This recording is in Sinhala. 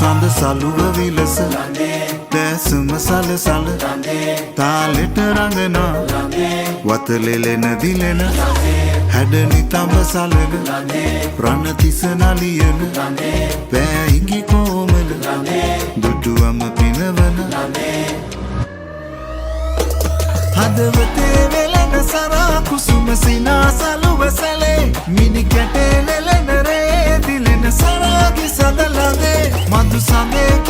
සඳ සලුව විලස දැසම සලසල තාලෙට රඟනා වතලෙලෙන දිලෙන හැඩනි තඹ සලන රණතිස නලියන පෑයිකි කෝමල දුටුවම පිනවන හදවතේ වෙලෙන සරා කුසුම සිනා සලුව සැලේ මිනි කැටේ නෙලෙන රේ දිලෙන සරාගේ සඳ ළඟේ මధు සඳේ